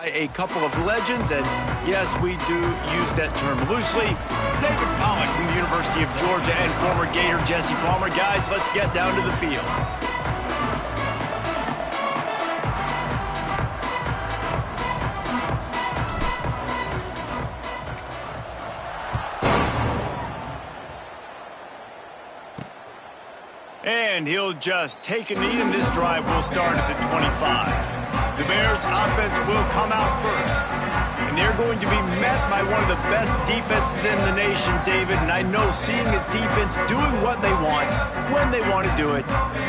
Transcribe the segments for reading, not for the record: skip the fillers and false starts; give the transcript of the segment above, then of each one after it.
A couple of legends, and yes, we do use that term loosely. David Pollack from the University of Georgia and former Gator Jesse Palmer. Guys, let's get down to the field. And he'll just take a knee, and this drive will start at the 25. The Bears offense will come out first, and they're going to be met by one of the best defenses in the nation, David, and I know seeing a defense doing what they want, when they want to do it,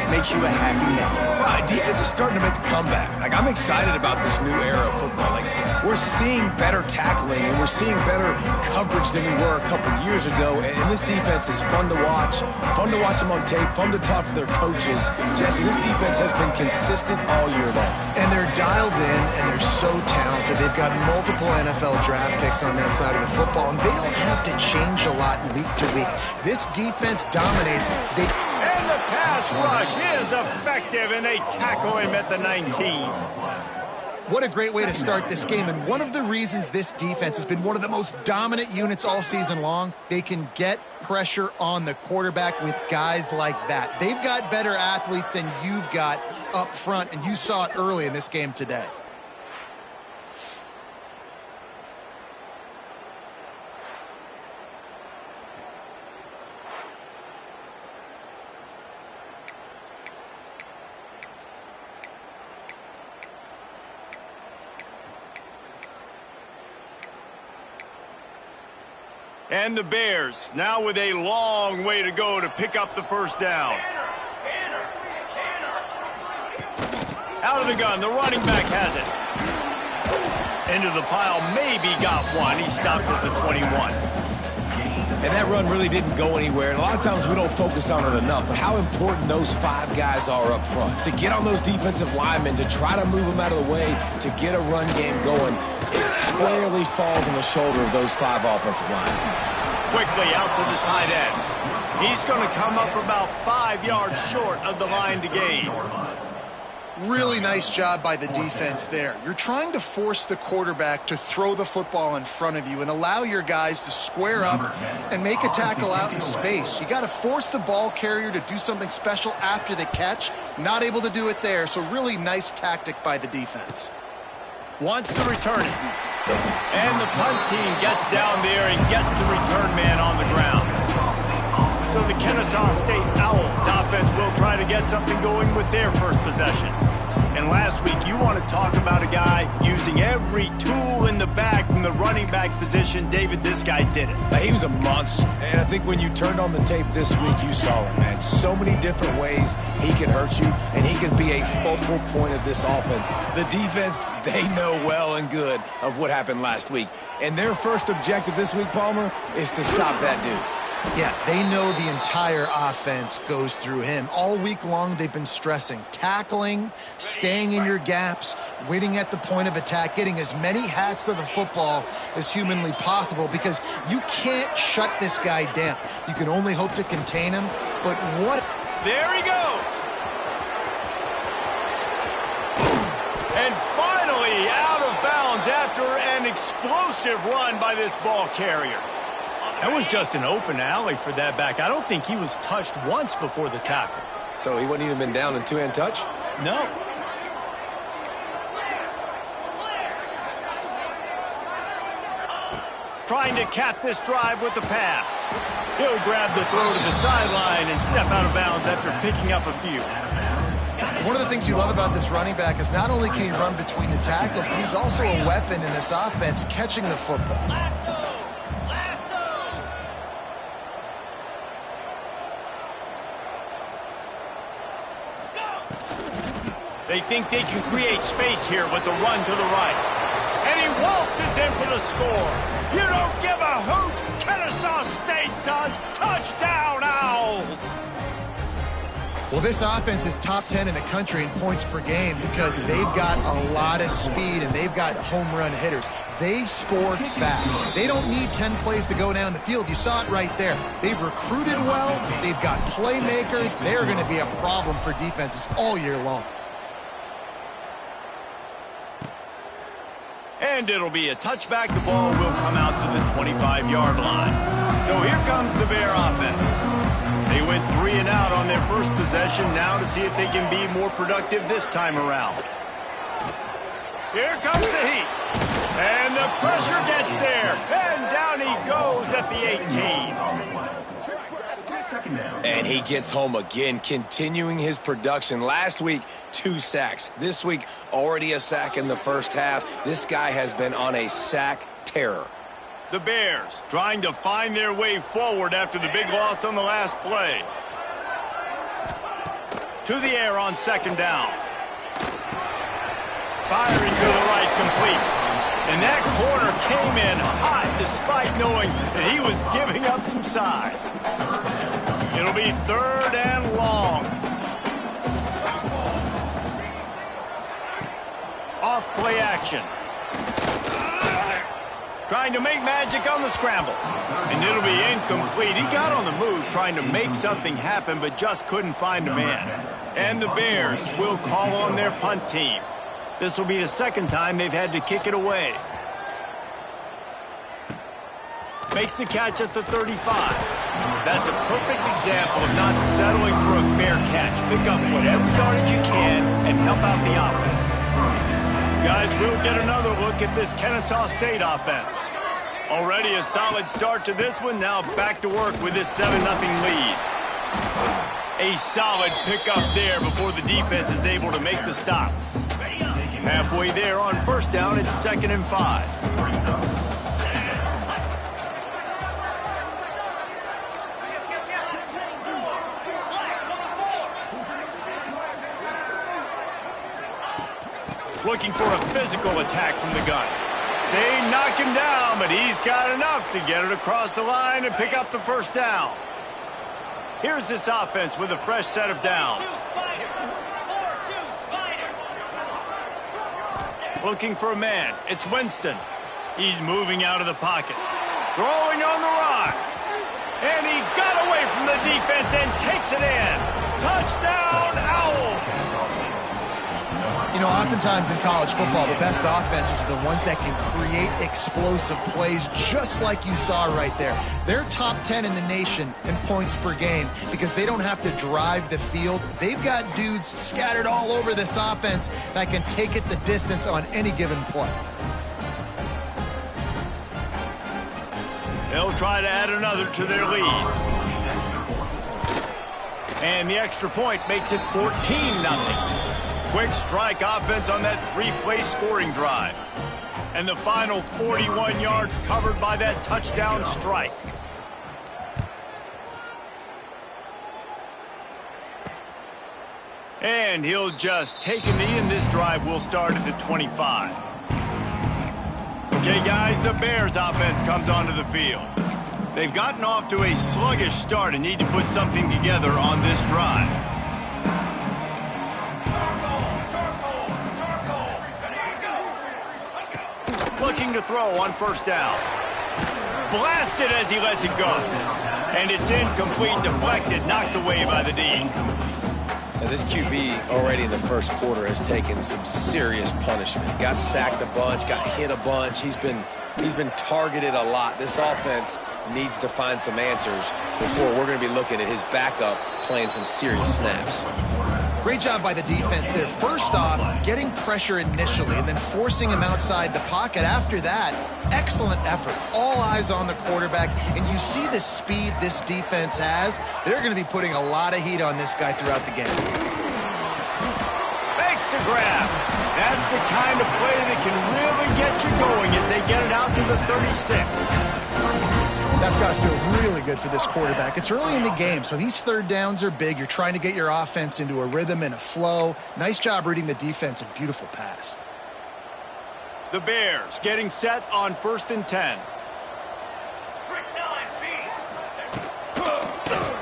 makes you a happy man. Well, defense is starting to make a comeback. Like, I'm excited about this new era of football. Like, we're seeing better tackling, and we're seeing better coverage than we were a couple years ago, and this defense is fun to watch them on tape, fun to talk to their coaches. Jesse, this defense has been consistent all year long. And they're dialed in, and they're so talented. They've got multiple NFL draft picks on that side of the football, and they don't have to change a lot week to week. This defense dominates. And the pass rush is effective, and they tackle him at the 19. What a great way to start this game, and one of the reasons this defense has been one of the most dominant units all season long, they can get pressure on the quarterback with guys like that. They've got better athletes than you've got up front, and you saw it early in this game today. And the Bears now with a long way to go to pick up the first down. Out of the gun, the running back has it. Into the pile, maybe got one. He stopped at the 21. And that run really didn't go anywhere. And a lot of times we don't focus on it enough, but how important those 5 guys are up front. To get on those defensive linemen, to try to move them out of the way, to get a run game going, it squarely falls on the shoulder of those 5 offensive linemen. Quickly out to the tight end. He's going to come up about 5 yards short of the line to gain. Really nice job by the defense there. You're trying to force the quarterback to throw the football in front of you and allow your guys to square up and make a tackle out in space. You got to force the ball carrier to do something special after the catch. Not able to do it there, so really nice tactic by the defense. Wants to return it. And the punt team gets down there and gets the return man on the ground. So the Kennesaw State Owls offense will try to get something going with their first possession. And last week, you want to talk about a guy using every tool in the bag from the running back position. David, this guy did it. He was a monster. And I think when you turned on the tape this week, you saw it, man. So many different ways he can hurt you, and he can be a focal point of this offense. The defense, they know well and good of what happened last week. And their first objective this week, Palmer, is to stop that dude. Yeah, they know the entire offense goes through him. All week long, they've been stressing tackling, staying in your gaps, waiting at the point of attack, getting as many hats to the football as humanly possible, because you can't shut this guy down. You can only hope to contain him, but what... There he goes! And finally out of bounds after an explosive run by this ball carrier. That was just an open alley for that back. I don't think he was touched once before the tackle. So he wouldn't even been down in two-hand touch? No. Trying to cap this drive with the pass. He'll grab the throw to the sideline and step out of bounds after picking up a few. One of the things you love about this running back is not only can he run between the tackles, but he's also a weapon in this offense catching the football. They think they can create space here with the run to the right. And he waltzes in for the score. You don't give a hoot. Kennesaw State does. Touchdown, Owls. Well, this offense is top 10 in the country in points per game because they've got a lot of speed and they've got home run hitters. They score fast. They don't need 10 plays to go down the field. You saw it right there. They've recruited well. They've got playmakers. They're going to be a problem for defenses all year long. And it'll be a touchback. The ball will come out to the 25-yard line. So here comes the Bear offense. They went 3 and out on their first possession. Now to see if they can be more productive this time around. Here comes the heat. And the pressure gets there. And down he goes at the 18. And he gets home again, continuing his production. Last week, 2 sacks. This week, already a sack in the first half. This guy has been on a sack terror. The Bears trying to find their way forward after the big loss on the last play. To the air on second down. Firing to the right, complete. And that corner came in hot despite knowing that he was giving up some size. It'll be 3rd and long. Off play action. Trying to make magic on the scramble. And it'll be incomplete. He got on the move trying to make something happen, but just couldn't find a man. And the Bears will call on their punt team. This will be the 2nd time they've had to kick it away. Makes the catch at the 35. That's a perfect example of not settling for a fair catch. Pick up whatever yardage you can and help out the offense. Guys, we'll get another look at this Kennesaw State offense. Already a solid start to this one. Now back to work with this 7-0 lead. A solid pickup there before the defense is able to make the stop. Halfway there on 1st down, it's 2nd and 5. Looking for a physical attack from the gun. They knock him down, but he's got enough to get it across the line and pick up the 1st down. Here's this offense with a fresh set of downs. Looking for a man. It's Winston. He's moving out of the pocket. Throwing on the run. And he got away from the defense and takes it in. Touchdown, Owls! You know, oftentimes in college football, the best offenses are the ones that can create explosive plays, just like you saw right there. They're top 10 in the nation in points per game because they don't have to drive the field. They've got dudes scattered all over this offense that can take it the distance on any given play. They'll try to add another to their lead. And the extra point makes it 14-0. Quick strike offense on that 3-play scoring drive. And the final 41 yards covered by that touchdown strike. And he'll just take a knee, and this drive will start at the 25. Okay, guys, the Bears offense comes onto the field. They've gotten off to a sluggish start and need to put something together on this drive. Looking to throw on 1st down. Blasted as he lets it go. And it's incomplete, deflected, knocked away by the D. Now this QB already in the 1st quarter has taken some serious punishment. Got sacked a bunch, got hit a bunch. He's been targeted a lot. This offense needs to find some answers before we're going to be looking at his backup playing some serious snaps. Great job by the defense there. First off, getting pressure initially and then forcing him outside the pocket. After that, excellent effort. All eyes on the quarterback. And you see the speed this defense has. They're going to be putting a lot of heat on this guy throughout the game. Makes the grab. That's the kind of play that can really get you going as they get it out to the 36. That's got to feel really good for this quarterback. It's early in the game, so these 3rd downs are big. You're trying to get your offense into a rhythm and a flow. Nice job reading the defense. A beautiful pass. The Bears getting set on 1st and 10.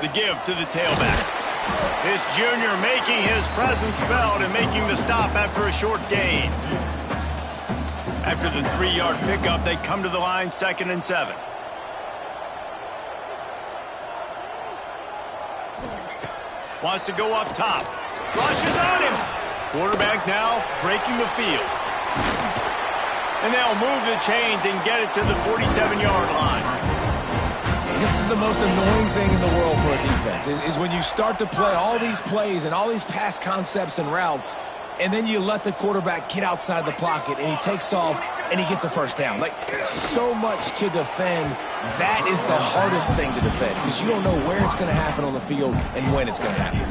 The give to the tailback. This junior making his presence felt and making the stop after a short gain. After the 3-yard pickup, they come to the line 2nd and 7. Wants to go up top. Rushes on him. Quarterback now breaking the field. And they'll move the chains and get it to the 47-yard line. This is the most annoying thing in the world for a defense, is when you start to play all these plays and all these pass concepts and routes, and then you let the quarterback get outside the pocket, and he takes off, and he gets a first down. Like, so much to defend. That is the hardest thing to defend, because you don't know where it's going to happen on the field and when it's going to happen.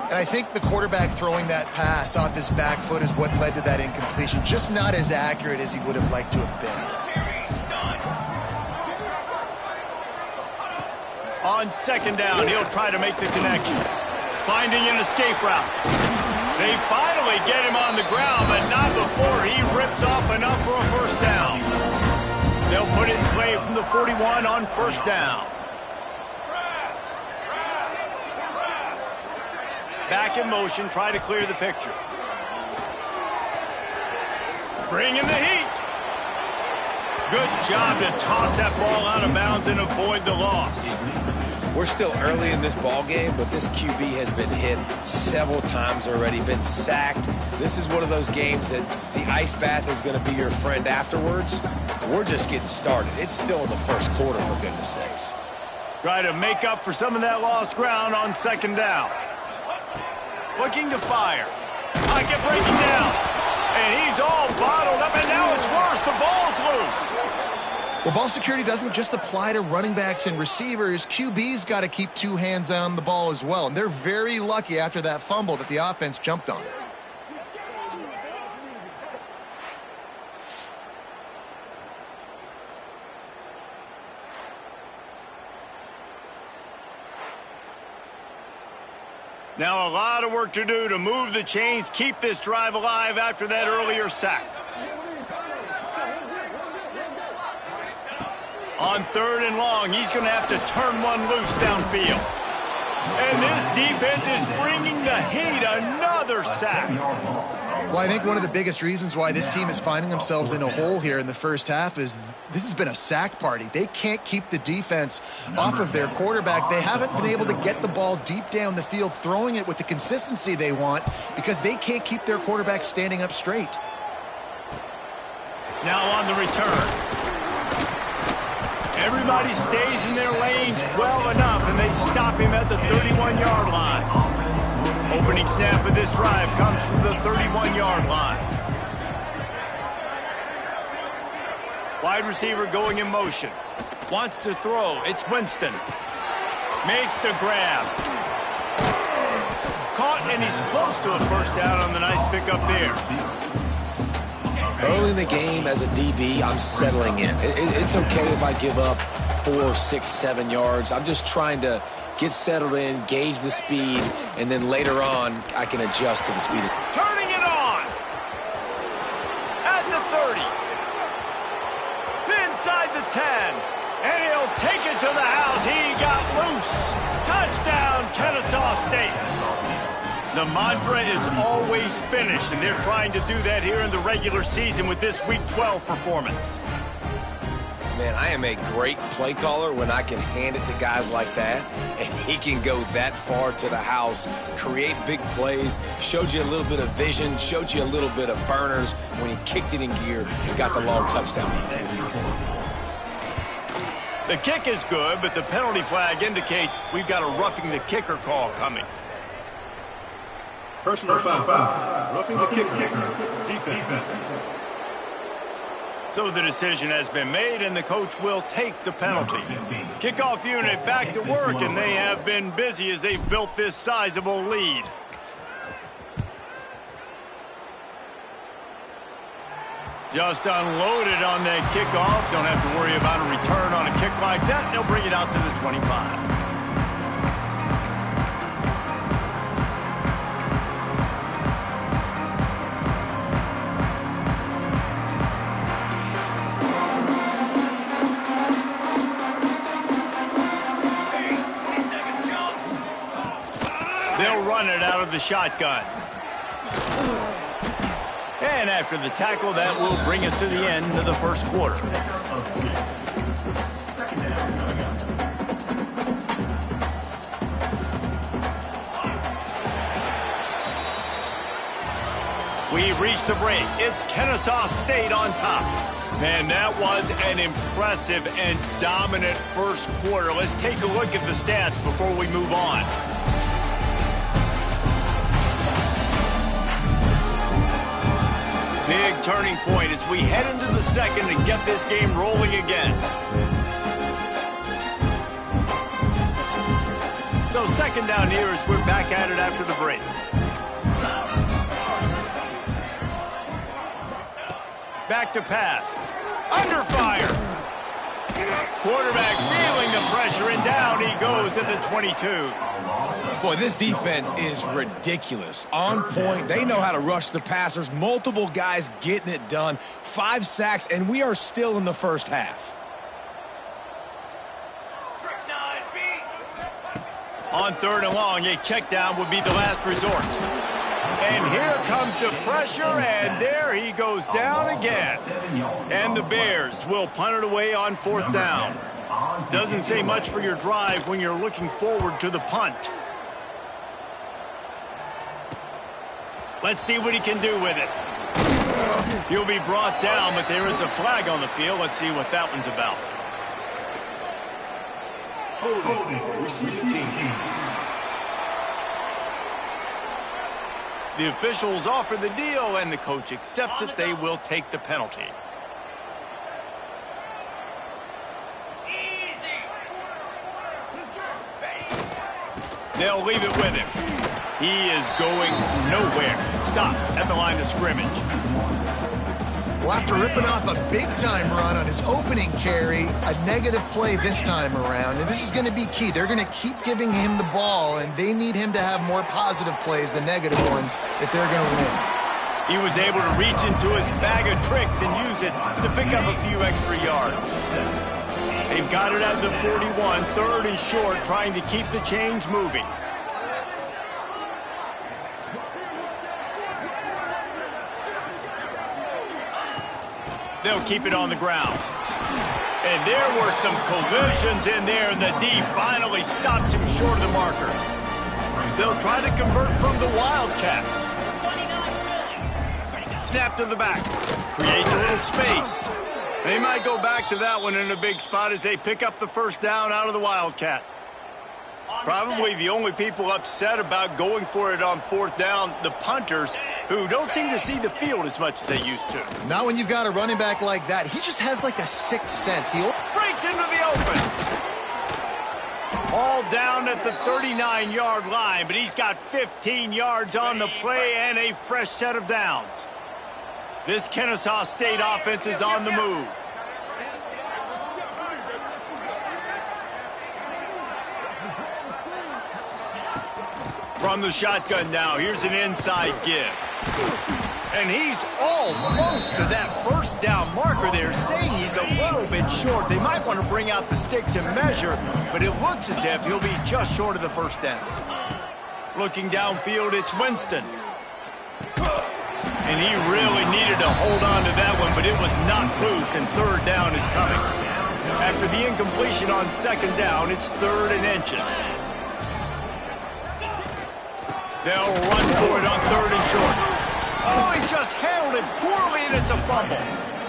And I think the quarterback throwing that pass off his back foot is what led to that incompletion. Just not as accurate as he would have liked to have been. On second down, he'll try to make the connection. Finding an escape route. They finally get him on the ground, but not before he rips off enough for a first down. They'll put it in play from the 41 on first down. Back in motion, try to clear the picture. Bring in the heat. Good job to toss that ball out of bounds and avoid the loss. We're still early in this ball game, but this QB has been hit several times already, been sacked. This is one of those games that the ice bath is going to be your friend afterwards. We're just getting started. It's still in the first quarter, for goodness sakes. Try to make up for some of that lost ground on second down. Looking to fire. Pocket breaking down. And he's all bottled up, and now it's worse. The ball's loose. Well, ball security doesn't just apply to running backs and receivers. QB's got to keep two hands on the ball as well. And they're very lucky after that fumble that the offense jumped on. Now a lot of work to do to move the chains, keep this drive alive after that earlier sack. On third and long, he's going to have to turn one loose downfield. And this defense is bringing the heat. Another sack. Well, I think one of the biggest reasons why this team is finding themselves in a hole here in the first half is this has been a sack party. They can't keep the defense off of their quarterback. They haven't been able to get the ball deep down the field, throwing it with the consistency they want, because they can't keep their quarterback standing up straight. Now on the return. Everybody stays in their lanes well enough, and they stop him at the 31-yard line. Opening snap of this drive comes from the 31-yard line. Wide receiver going in motion. Wants to throw. It's Winston. Makes the grab. Caught, and he's close to a first down on the nice pickup there. Early in the game as a DB, I'm settling in. It's okay if I give up 4, 6, 7 yards. I'm just trying to get settled in, gauge the speed, and then later on, I can adjust to the speed. Turning it on! At the 30. Inside the 10. And he'll take it to the house. He got loose. Touchdown, Kennesaw State. The mantra is always finish, and they're trying to do that here in the regular season with this Week 12 performance. Man, I am a great play caller when I can hand it to guys like that, and he can go that far to the house, create big plays, showed you a little bit of vision, showed you a little bit of burners when he kicked it in gear and got the long touchdown. The kick is good, but the penalty flag indicates we've got a roughing the kicker call coming. Personal foul. Roughing the kicker. Defense. So the decision has been made, and the coach will take the penalty. Kickoff unit back to work, and they have been busy as they've built this sizable lead. Just unloaded on that kickoff. Don't have to worry about a return on a kick like that. They'll bring it out to the 25. They'll run it out of the shotgun. And after the tackle, that will bring us to the end of the first quarter. We We reach the break. It's Kennesaw State on top. Man, that was an impressive and dominant first quarter. Let's take a look at the stats before we move on. Big turning point as we head into the second and get this game rolling again. So second down here as we're back at it after the break. Back to pass. Under fire. Quarterback feeling the pressure, and down he goes at the 22. Boy, this defense is ridiculous. On point. They know how to rush the passers. Multiple guys getting it done. 5 sacks, and we are still in the first half. On third and long, a check down would be the last resort. And here comes the pressure, and there he goes down again. And the Bears will punt it away on fourth down. Doesn't say much for your drive when you're looking forward to the punt. Let's see what he can do with it. He'll be brought down, but there is a flag on the field. Let's see what that one's about. Receiving team. The officials offer the deal, and the coach accepts it. They will take the penalty. They'll leave it with him. He is going nowhere. Stop at the line of scrimmage. Well, after ripping off a big-time run on his opening carry, a negative play this time around, and this is going to be key. They're going to keep giving him the ball, and they need him to have more positive plays than negative ones if they're going to win. He was able to reach into his bag of tricks and use it to pick up a few extra yards. They've got it at the 41, third and short, trying to keep the chains moving. They'll keep it on the ground. And there were some collisions in there, and the D finally stops him short of the marker. They'll try to convert from the Wildcat. Snap to the back. Creates a little space. They might go back to that one in a big spot as they pick up the first down out of the Wildcat. Probably the only people upset about going for it on fourth down, the punters, who don't seem to see the field as much as they used to. Not when you've got a running back like that. He just has like a sixth sense. He breaks into the open. All down at the 39-yard line, but he's got 15 yards on the play and a fresh set of downs. This Kennesaw State offense is on the move. From the shotgun now, here's an inside give. And he's almost to that first down marker there, saying he's a little bit short. They might want to bring out the sticks and measure, but it looks as if he'll be just short of the first down. Looking downfield, it's Winston. And he really needed to hold on to that one, but it was not loose, and third down is coming. After the incompletion on second down, it's third and inches. They'll run for it on third and short. Oh, he just handled it poorly, and it's a fumble.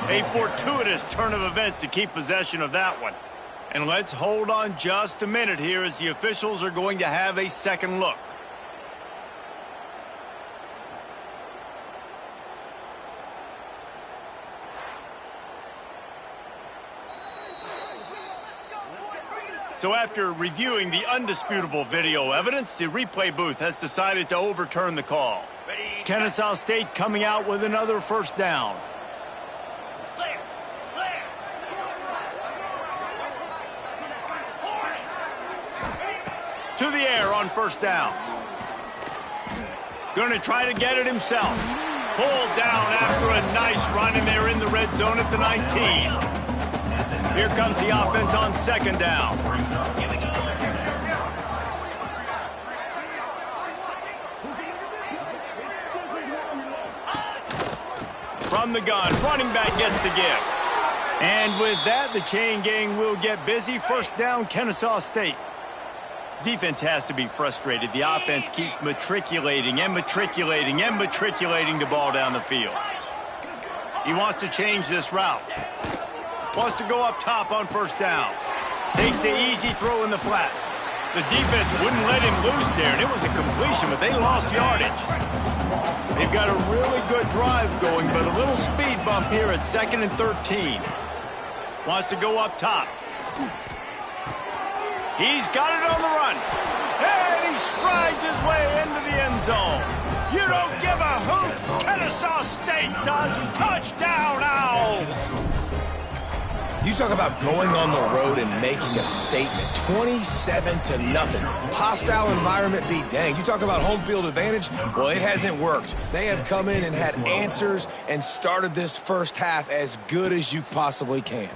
A fortuitous turn of events to keep possession of that one. And let's hold on just a minute here as the officials are going to have a second look. So after reviewing the undisputable video evidence, the replay booth has decided to overturn the call. Kennesaw State coming out with another first down. Clear. Clear. To the air on first down. Going to try to get it himself. Pulled down after a nice run, and they're in the red zone at the 19. Here comes the offense on second down. From the gun, running back gets to give. And with that, the chain gang will get busy. First down, Kennesaw State. Defense has to be frustrated. The offense keeps matriculating and matriculating and matriculating the ball down the field. He wants to change this route. Wants to go up top on first down. Takes the easy throw in the flat. The defense wouldn't let him loose there, and it was a completion, but they lost yardage. They've got a really good drive going, but a little speed bump here at 2nd and 13. Wants to go up top. He's got it on the run. And he strides his way into the end zone. You don't give a hoot. Kennesaw State does. Touchdown, Owls. You talk about going on the road and making a statement. 27-0. Hostile environment be danged. You talk about home field advantage. Well, it hasn't worked. They have come in and had answers and started this first half as good as you possibly can.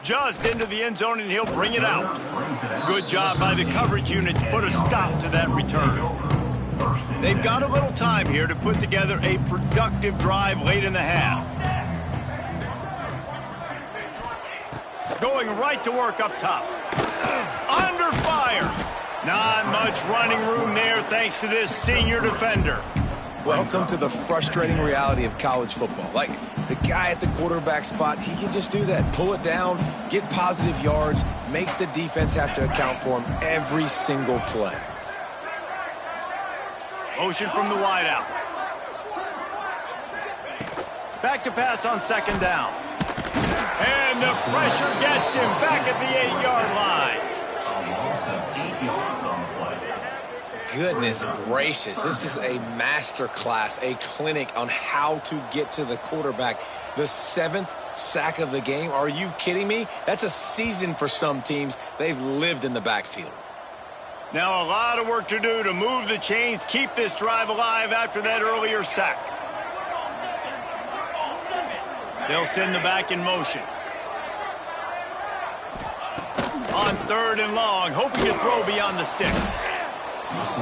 Just into the end zone, and he'll bring it out. Good job by the coverage unit to put a stop to that return. They've got a little time here to put together a productive drive late in the half. Going right to work up top. Under fire. Not much running room there thanks to this senior defender. Welcome to the frustrating reality of college football. Like, the guy at the quarterback spot, he can just do that. Pull it down, get positive yards, makes the defense have to account for him every single play. Motion from the wideout. Back to pass on 2nd down. And the pressure gets him back at the 8-yard line. Goodness gracious, this is a master class, a clinic on how to get to the quarterback. The 7th sack of the game. Are you kidding me? That's a season for some teams. They've lived in the backfield. Now a lot of work to do to move the chains, keep this drive alive after that earlier sack. They'll send the back in motion. On 3rd and long, hoping to throw beyond the sticks.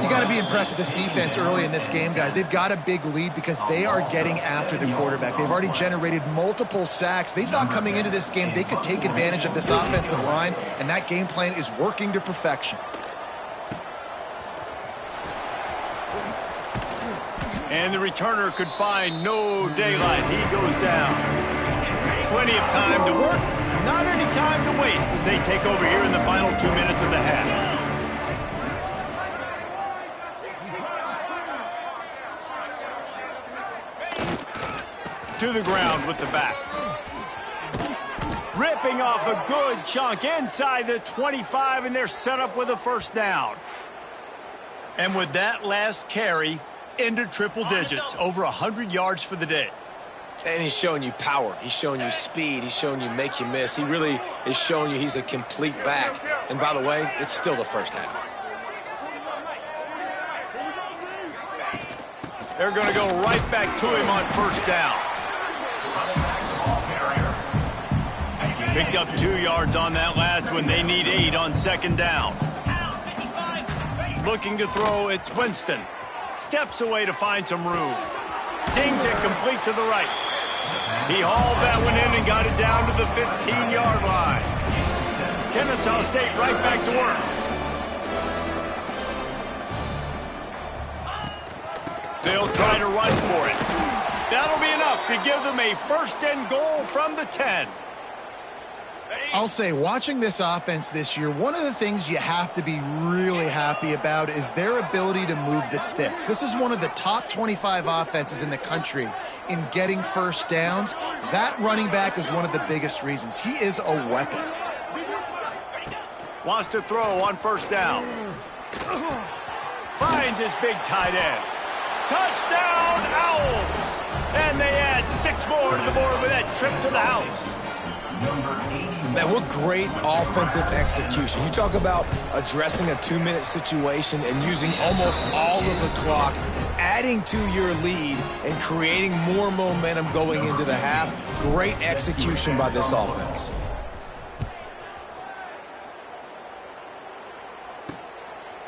You got to be impressed with this defense early in this game, guys. They've got a big lead because they are getting after the quarterback. They've already generated multiple sacks. They thought coming into this game they could take advantage of this offensive line, and that game plan is working to perfection. And the returner could find no daylight. He goes down. Plenty of time to work, not any time to waste as they take over here in the final 2 minutes of the half. To the ground with the back. Ripping off a good chunk inside the 25, and they're set up with a first down. And with that last carry, into triple digits, over 100 yards for the day. And he's showing you power. He's showing you speed. He's showing you make you miss. He really is showing you he's a complete back. And by the way, it's still the first half. They're going to go right back to him on first down. Picked up 2 yards on that last one. They need 8 on 2nd down. Looking to throw, it's Winston. Steps away to find some room. Sings it complete to the right. He hauled that one in and got it down to the 15-yard line. Kennesaw State right back to work. They'll try to run for it. That'll be enough to give them a 1st and goal from the 10. I'll say, watching this offense this year, one of the things you have to be really happy about is their ability to move the sticks. This is one of the top 25 offenses in the country in getting first downs. That running back is one of the biggest reasons. He is a weapon. Wants to throw on first down. Finds his big tight end. Touchdown, Owls! And they add 6 more to the board with that trip to the house. Man, what great offensive execution. You talk about addressing a 2-minute situation and using almost all of the clock, adding to your lead and creating more momentum going into the half. Great execution by this offense.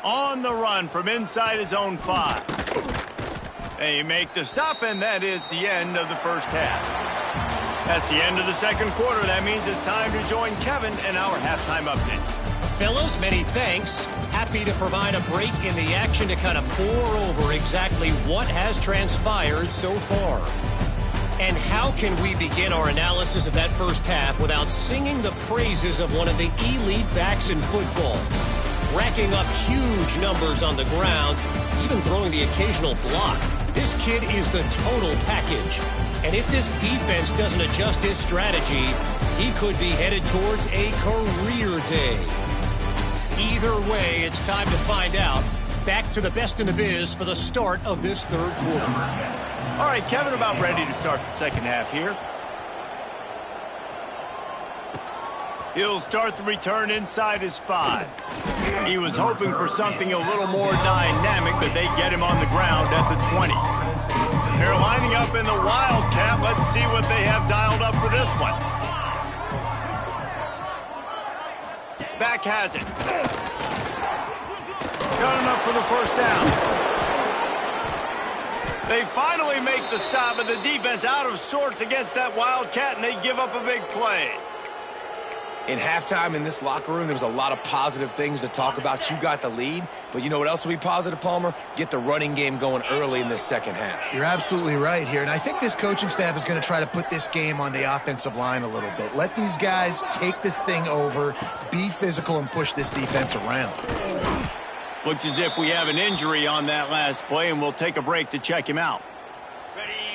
On the run from inside his own 5. They make the stop, and that is the end of the first half. That's the end of the second quarter. That means it's time to join Kevin in our halftime update. fellas, many thanks. Happy to provide a break in the action to kind of pour over exactly what has transpired so far. And how can we begin our analysis of that first half without singing the praises of one of the elite backs in football? Racking up huge numbers on the ground, even throwing the occasional block. This kid is the total package. And if this defense doesn't adjust its strategy, he could be headed towards a career day. Either way, it's time to find out. Back to the best in the biz for the start of this third quarter. All right, Kevin, about ready to start the second half here. He'll start the return inside his 5. He was hoping for something a little more dynamic, but they get him on the ground at the 20. They're lining up in the Wildcat. Let's see what they have dialed up for this one. Back has it. Got enough for the first down. They finally make the stop, and the defense out of sorts against that Wildcat, and they give up a big play. In halftime in this locker room, there was a lot of positive things to talk about. You got the lead, but you know what else will be positive, Palmer? Get the running game going early in this second half. You're absolutely right here, and I think this coaching staff is going to try to put this game on the offensive line a little bit. Let these guys take this thing over, be physical, and push this defense around. Looks as if we have an injury on that last play, and we'll take a break to check him out.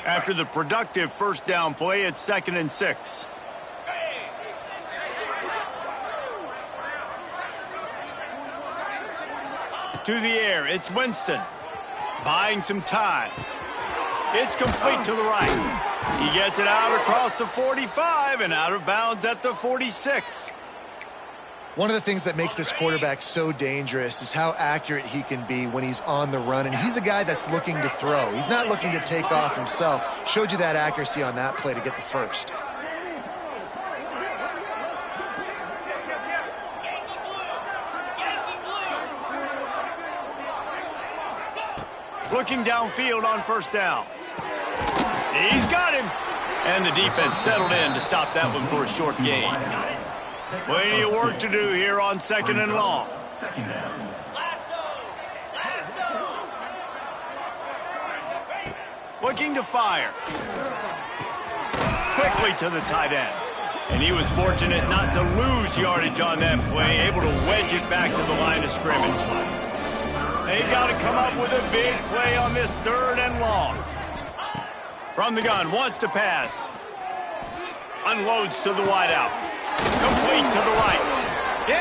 After the productive first down play, it's 2nd and 6. To the air, it's Winston. Buying some time. It's complete to the right. He gets it out across the 45 and out of bounds at the 46. One of the things that makes this quarterback so dangerous is how accurate he can be when he's on the run. And he's a guy that's looking to throw. He's not looking to take off himself. Showed you that accuracy on that play to get the first. Looking downfield on first down. He's got him. And the defense settled in to stop that one for a short gain. Plenty of work to do here on 2nd and long. Looking to fire. Quickly to the tight end. And he was fortunate not to lose yardage on that play, able to wedge it back to the line of scrimmage. They got to come up with a big play on this 3rd and long. From the gun, wants to pass. Unloads to the wideout. Complete to the right.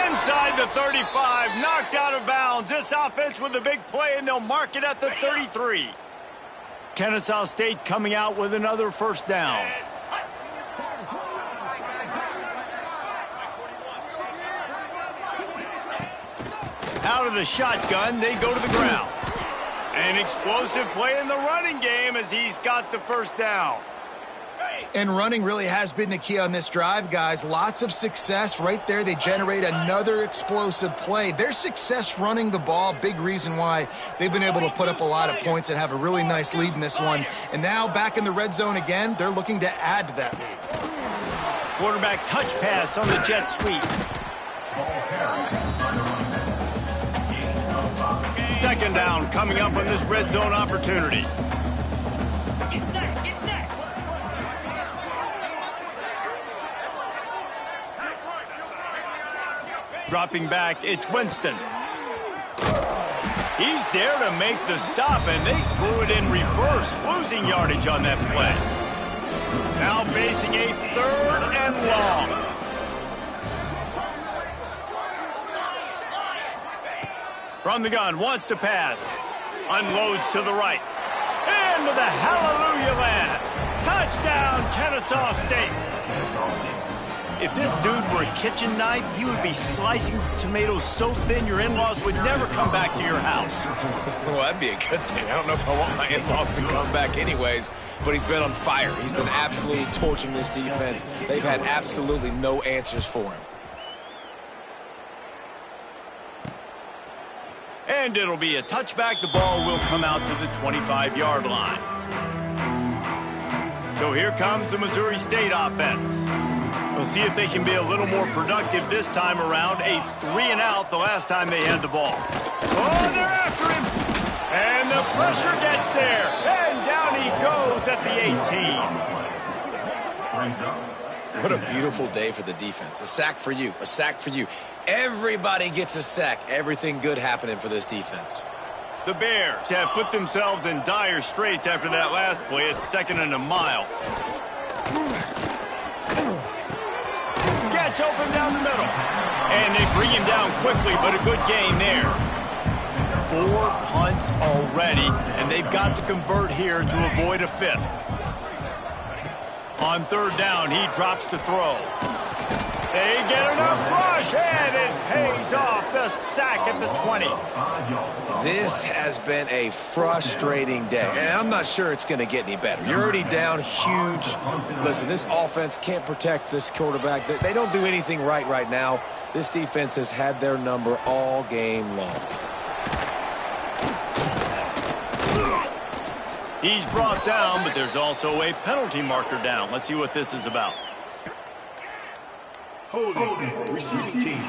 Inside the 35, knocked out of bounds. This offense with a big play, and they'll mark it at the 33. Kennesaw State coming out with another first down. Out of the shotgun, they go to the ground. An explosive play in the running game as he's got the first down. And running really has been the key on this drive, guys. Lots of success right there. They generate another explosive play. Their success running the ball, big reason why they've been able to put up a lot of points and have a really nice lead in this one. And now back in the red zone again, they're looking to add to that lead. Quarterback touch pass on the jet sweep. 2nd down coming up on this red zone opportunity. Dropping back, it's Winston. He's there to make the stop, and they threw it in reverse, losing yardage on that play. Now facing a 3rd and long. From the gun, wants to pass. Unloads to the right. Into the hallelujah land. Touchdown, Kennesaw State. If this dude were a kitchen knife, he would be slicing tomatoes so thin your in-laws would never come back to your house. Well, that'd be a good thing. I don't know if I want my in-laws to come back anyways, but he's been on fire. He's been absolutely torching this defense. They've had absolutely no answers for him. And it'll be a touchback. The ball will come out to the 25-yard line. So here comes the Missouri State offense. We'll see if they can be a little more productive this time around. A 3-and-out the last time they had the ball. Oh, they're after him. And the pressure gets there. And down he goes at the 18. What a beautiful day for the defense. A sack for you. A sack for you. Everybody gets a sack. Everything good happening for this defense. The Bears have put themselves in dire straits after that last play. It's 2nd and a mile. Gets open down the middle. And they bring him down quickly, but a good gain there. 4 punts already, and they've got to convert here to avoid a 5th. On 3rd down, he drops to throw. They get enough rush, and it pays off. The sack at the 20. This has been a frustrating day, and I'm not sure it's going to get any better. You're already down huge. Listen, this offense can't protect this quarterback. They don't do anything right now. This defense has had their number all game long. He's brought down, but there's also a penalty marker down. Let's see what this is about. Holding. Receiving team.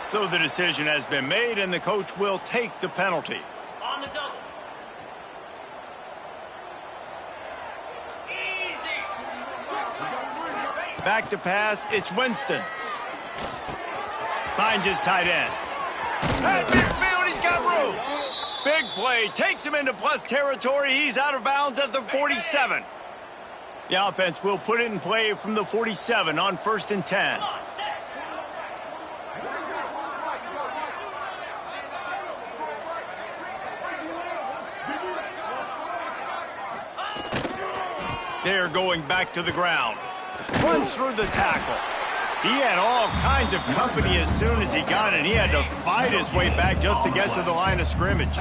So the decision has been made, and the coach will take the penalty. On the double. Easy. Back to pass, it's Winston. Finds his tight end. At midfield, he's got room. Big play, takes him into plus territory. He's out of bounds at the 47. The offense will put it in play from the 47 on 1st and 10. They're going back to the ground. Runs through the tackle. He had all kinds of company as soon as he got it. He had to fight his way back just to get to the line of scrimmage.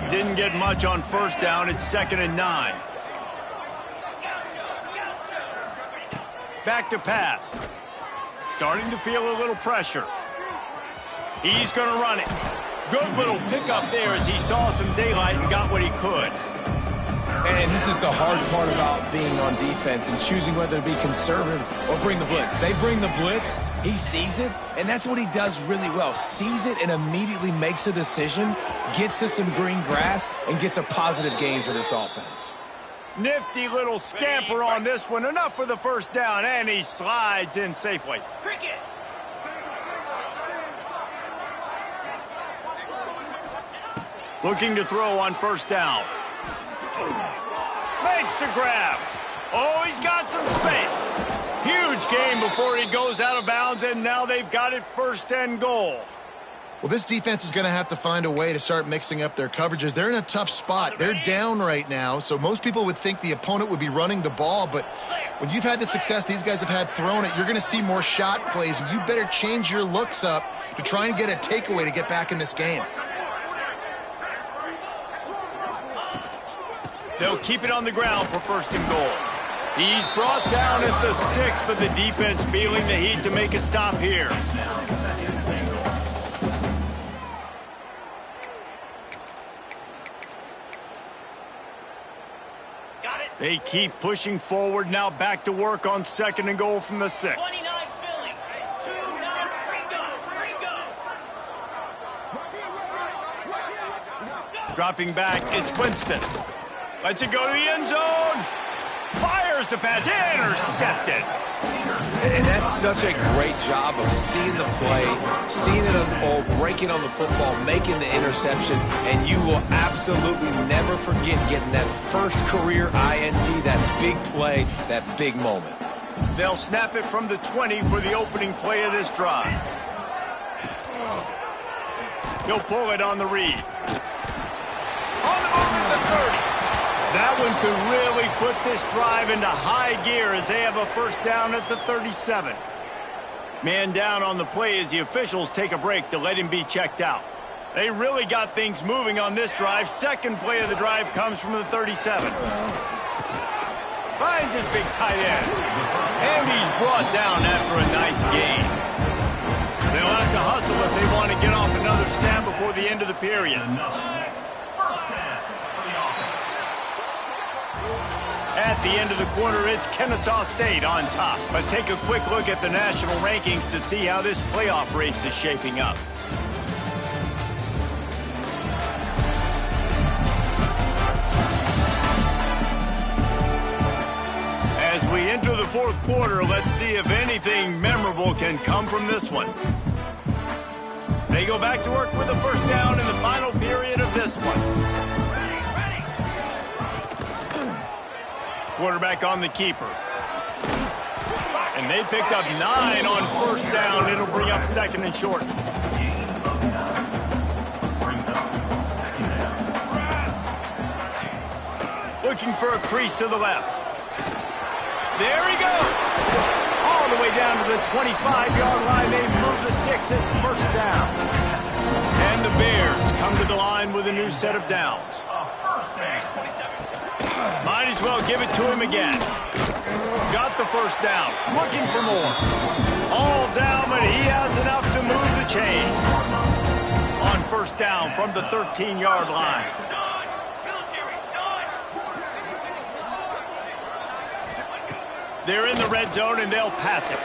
Didn't get much on 1st down. It's 2nd and 9. Back to pass. Starting to feel a little pressure. He's going to run it. Good little pickup there as he saw some daylight and got what he could. And this is the hard part about being on defense and choosing whether to be conservative or bring the blitz. They bring the blitz, he sees it, and that's what he does really well. Sees it and immediately makes a decision, gets to some green grass, and gets a positive gain for this offense. Nifty little scamper on this one. Enough for the 1st down, and he slides in safely. Cricket. Looking to throw on 1st down. Makes the grab. Oh, he's got some space. Huge gain before he goes out of bounds, and now they've got it 1st and goal. Well, this defense is going to have to find a way to start mixing up their coverages. They're in a tough spot. They're down right now, so most people would think the opponent would be running the ball, but when you've had the success these guys have had throwing it, you're going to see more shot plays, and you better change your looks up to try and get a takeaway to get back in this game. They'll keep it on the ground for 1st and goal. He's brought down at the 6, but the defense feeling the heat to make a stop here. Got it. They keep pushing forward, now back to work on 2nd and goal from the 6. 29 filling. 2-9 Ringo. Dropping back, it's Winston. Lets it go to the end zone. Fires the pass, intercepted. And that's such a great job of seeing the play, seeing it unfold, breaking on the football, making the interception, and you will absolutely never forget getting that first career INT, that big play, that big moment. They'll snap it from the 20 for the opening play of this drive. He'll pull it on the read. On the move at the 30. That one could really put this drive into high gear as they have a 1st down at the 37. Man down on the play as the officials take a break to let him be checked out. They really got things moving on this drive. 2nd play of the drive comes from the 37. Finds his big tight end. And he's brought down after a nice gain. They'll have to hustle if they want to get off another snap before the end of the At the end of the quarter, it's Kennesaw State on top. Let's take a quick look at the national rankings to see how this playoff race is shaping up. As we enter the fourth quarter, let's see if anything memorable can come from this one. They go back to work with a first down in the final period of this one. Quarterback on the keeper. And they picked up 9 on first down. It'll bring up second and short. Looking for a crease to the left. There he goes. All the way down to the 25-yard line. They move the sticks. It's first down. And the Bears come to the line with a new set of downs. Might as well give it to him again. Got the first down. Looking for more. All down, but he has enough to move the chain. On first down from the 13-yard line. They're in the red zone, and they'll pass it.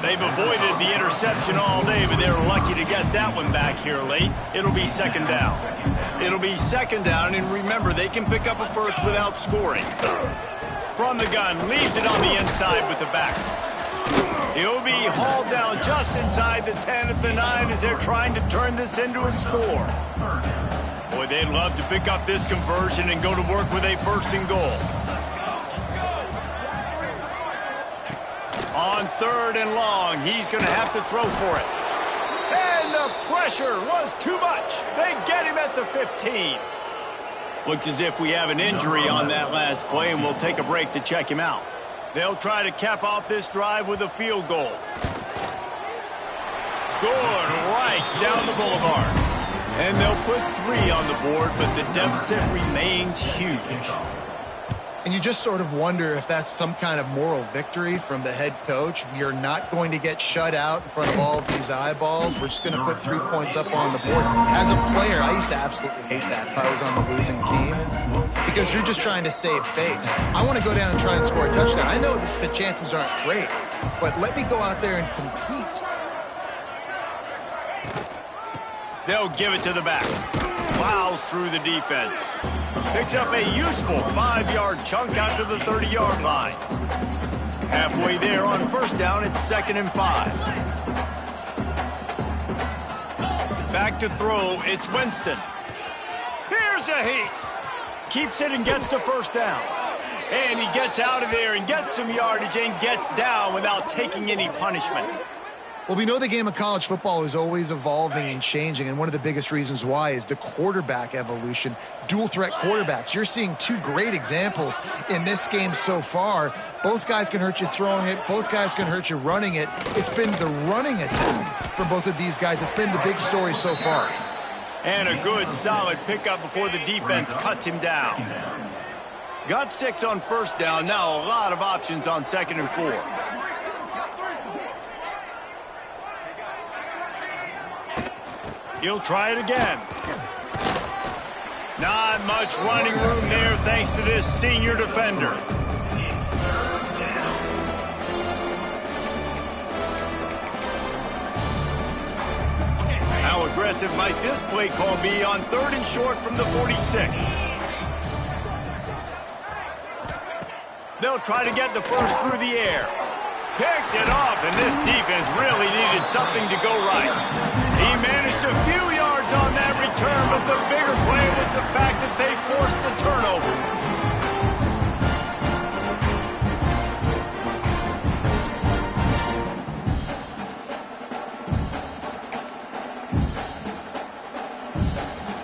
They've avoided the interception all day, but they're lucky to get that one back here late. It'll be second down. It'll be second down, and remember, they can pick up a first without scoring. From the gun, leaves it on the inside with the back. He'll be hauled down just inside the 10 at the 9 as they're trying to turn this into a score. Boy, they'd love to pick up this conversion and go to work with a first and goal. On third and long, he's going to have to throw for it. And the pressure was too much. They get him at the 15. Looks as if we have an injury on that last play, and we'll take a break to check him out. They'll try to cap off this drive with a field goal. Good, right down the boulevard. And they'll put 3 on the board, but the deficit remains huge. And you just sort of wonder if that's some kind of moral victory from the head coach. You're not going to get shut out in front of all of these eyeballs. We're just going to put 3 points up on the board. As a player, I used to absolutely hate that if I was on the losing team, because you're just trying to save face. I want to go down and try and score a touchdown. I know that the chances aren't great, but let me go out there and compete. They'll give it to the back. Plows through the defense. Picks up a useful 5-yard chunk out to the 30-yard line. Halfway there on first down, it's second and 5. Back to throw, it's Winston. Here's a heat. Keeps it and gets to first down. And he gets out of there and gets some yardage and gets down without taking any punishment. Well, we know the game of college football is always evolving and changing, and one of the biggest reasons why is the quarterback evolution. Dual threat quarterbacks. You're seeing 2 great examples in this game so far. Both guys can hurt you throwing it. Both guys can hurt you running it. It's been the running attack for both of these guys. It's been the big story so far. And a good, solid pickup before the defense cuts him down. Got 6 on first down. Now a lot of options on second and 4. He'll try it again. Not much running room there thanks to this senior defender. How aggressive might this play call be on third and short from the 46? They'll try to get the first through the air. Picked it off, and this defense really needed something to go right. He managed a few yards on that return, but the bigger play was the fact that they forced the turnover.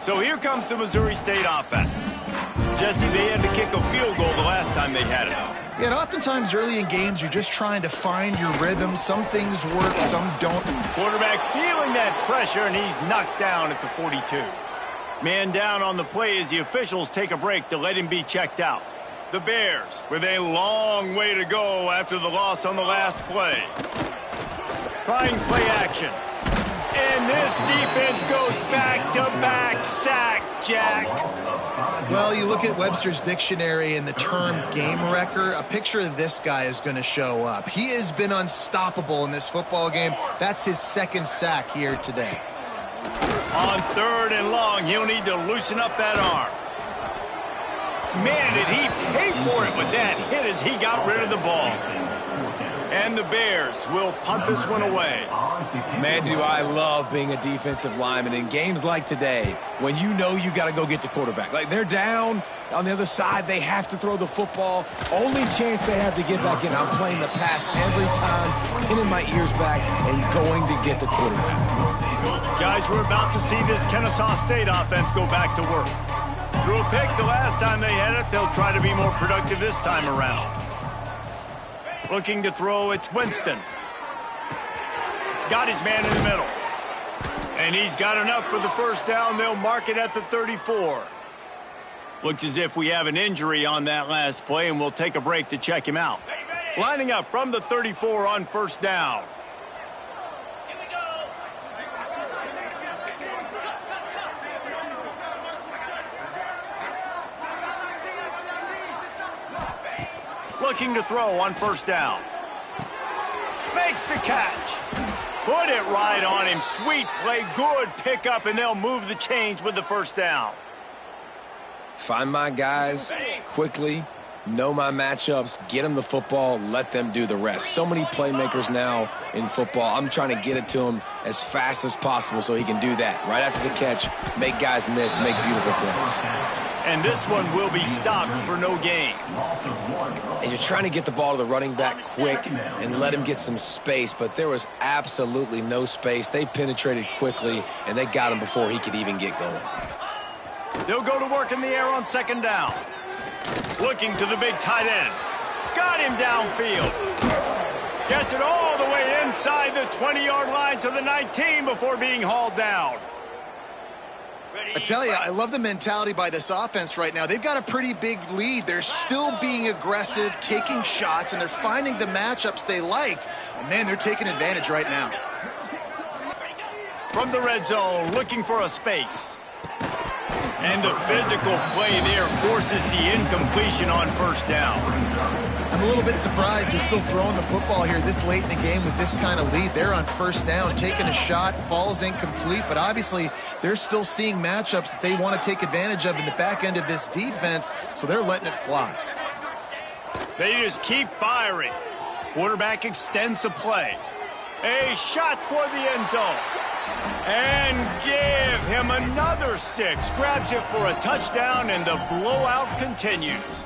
So here comes the Missouri State offense. Jesse, they had to kick a field goal the last time they had it. Yeah, and oftentimes early in games, you're just trying to find your rhythm. Some things work, some don't. Quarterback feeling that pressure, and he's knocked down at the 42. Man down on the play as the officials take a break to let him be checked out. The Bears with a long way to go after the loss on the last play. Trying play action. And this defense goes back-to-back sack, Jack. Well, you look at Webster's dictionary and the term game wrecker, a picture of this guy is going to show up. He has been unstoppable in this football game. That's his second sack here today. On 3rd and long, he'll need to loosen up that arm. Man, did he pay for it with that hit as he got rid of the ball. And the Bears will punt this one away. Man, do I love being a defensive lineman in games like today when you know you got to go get the quarterback. Like, they're down on the other side. They have to throw the football. Only chance they have to get back in. I'm playing the pass every time, pinning my ears back and going to get the quarterback. Guys, we're about to see this Kennesaw State offense go back to work. Threw a pick the last time they had it. They'll try to be more productive this time around. Looking to throw, it's Winston. Got his man in the middle. And he's got enough for the first down. They'll mark it at the 34. Looks as if we have an injury on that last play, and we'll take a break to check him out. Lining up from the 34 on first down. Looking to throw on first down. Makes the catch. Put it right on him. Sweet play. Good pickup, and they'll move the chains with the first down. Find my guys quickly, know my matchups, get them the football, let them do the rest. So many playmakers now in football. I'm trying to get it to him as fast as possible so he can do that. Right after the catch, make guys miss, make beautiful plays. And this one will be stopped for no gain. And you're trying to get the ball to the running back quick and let him get some space, but there was absolutely no space. They penetrated quickly, and they got him before he could even get going. They'll go to work in the air on second down. Looking to the big tight end. Got him downfield. Gets it all the way inside the 20-yard line to the 19 before being hauled down. I tell you, I love the mentality by this offense right now. They've got a pretty big lead. They're still being aggressive, taking shots, and they're finding the matchups they like. And, man, they're taking advantage right now. From the red zone, looking for a space. And the physical play there forces the incompletion on first down. I'm a little bit surprised they're still throwing the football here this late in the game with this kind of lead. They're on first down, taking a shot, falls incomplete, but obviously they're still seeing matchups that they want to take advantage of in the back end of this defense, so they're letting it fly. They just keep firing. Quarterback extends the play. A shot toward the end zone. And give him another 6. Grabs it for a touchdown, and the blowout continues.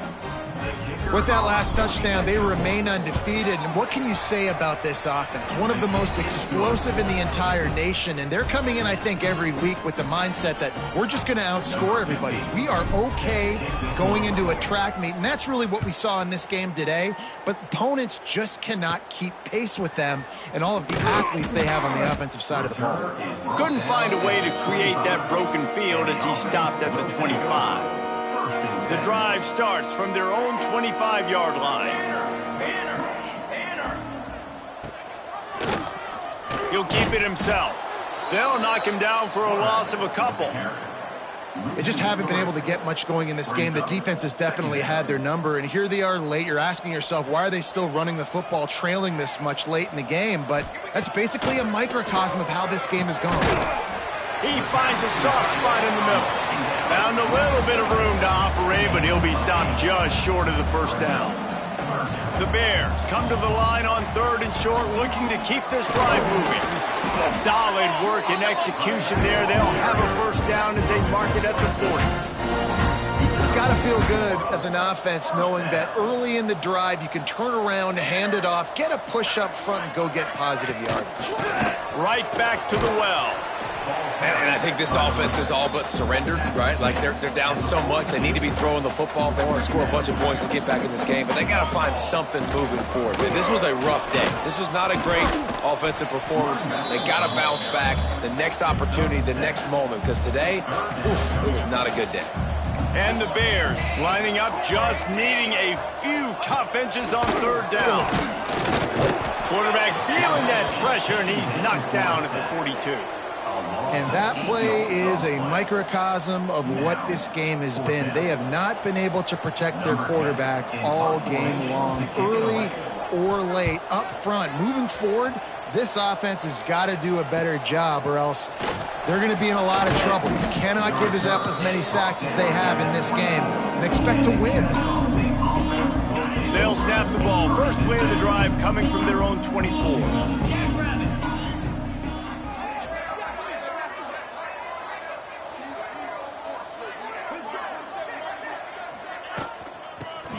With that last touchdown, they remain undefeated. And what can you say about this offense? One of the most explosive in the entire nation. And they're coming in, I think, every week with the mindset that we're just going to outscore everybody. We are okay going into a track meet. And that's really what we saw in this game today. But opponents just cannot keep pace with them and all of the athletes they have on the offensive side of the ball. Couldn't find a way to create that broken field as he stopped at the 25. The drive starts from their own 25-yard line. He'll keep it himself. They'll knock him down for a loss of a couple. They just haven't been able to get much going in this game. The defense has definitely had their number, and here they are late. You're asking yourself, why are they still running the football, trailing this much late in the game? But that's basically a microcosm of how this game is going. He finds a soft spot in the middle. Found a little bit of room to operate, but he'll be stopped just short of the first down. The Bears come to the line on 3rd and short, looking to keep this drive moving. Solid work and execution there. They'll have a first down as they mark it at the 40. It's got to feel good as an offense knowing that early in the drive you can turn around, hand it off, get a push up front, and go get positive yardage. Right back to the well. And I think this offense is all but surrendered, right? Like, they're down so much. They need to be throwing the football if they want to score a bunch of points to get back in this game. But they got to find something moving forward. This was a rough day. This was not a great offensive performance. They got to bounce back the next opportunity, the next moment. Because today, it was not a good day. And the Bears lining up, just needing a few tough inches on 3rd down. Quarterback feeling that pressure, and he's knocked down at the 42. And that play is a microcosm of what this game has been. They have not been able to protect their quarterback all game long, early or late, up front. Moving forward, this offense has got to do a better job, or else they're going to be in a lot of trouble. You cannot give up as many sacks as they have in this game and expect to win. They'll snap the ball. First play of the drive coming from their own 24.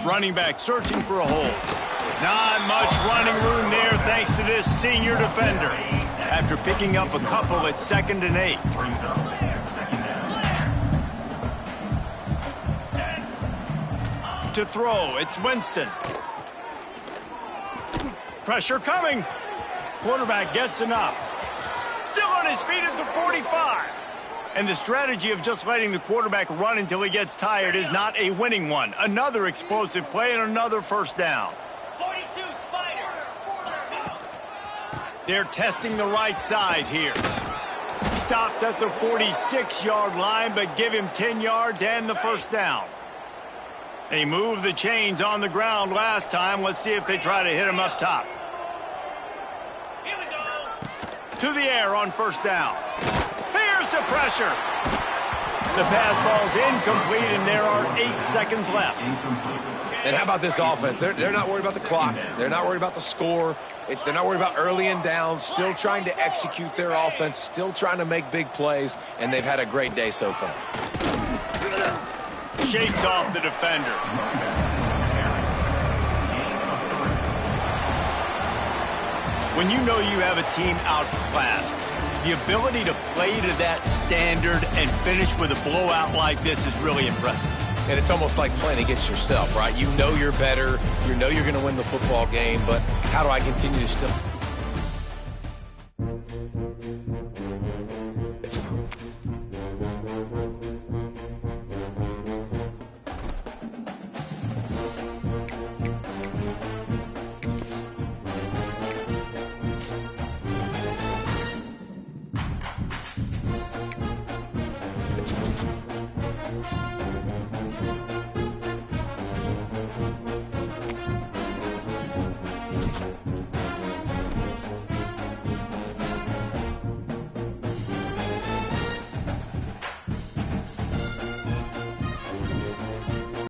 Running back searching for a hole. Not much running room there thanks to this senior defender. After picking up a couple at 2nd and 8. To throw, it's Winston. Pressure coming. Quarterback gets enough. Still on his feet at the 45. And the strategy of just letting the quarterback run until he gets tired is not a winning one. Another explosive play and another first down. 42, Spider. They're testing the right side here. Stopped at the 46-yard line, but give him 10 yards and the first down. They moved the chains on the ground last time. Let's see if they try to hit him up top. Here we go. To the air on first down. Here's the pressure. The pass falls incomplete, and there are 8 seconds left. And how about this offense? They're not worried about the clock. They're not worried about the score. They're not worried about early and down. Still trying to execute their offense. Still trying to make big plays. And they've had a great day so far. Shakes off the defender. When you know you have a team outclassed, the ability to play to that standard and finish with a blowout like this is really impressive. And it's almost like playing against yourself, right? You know you're better. You know you're going to win the football game, but how do I continue to still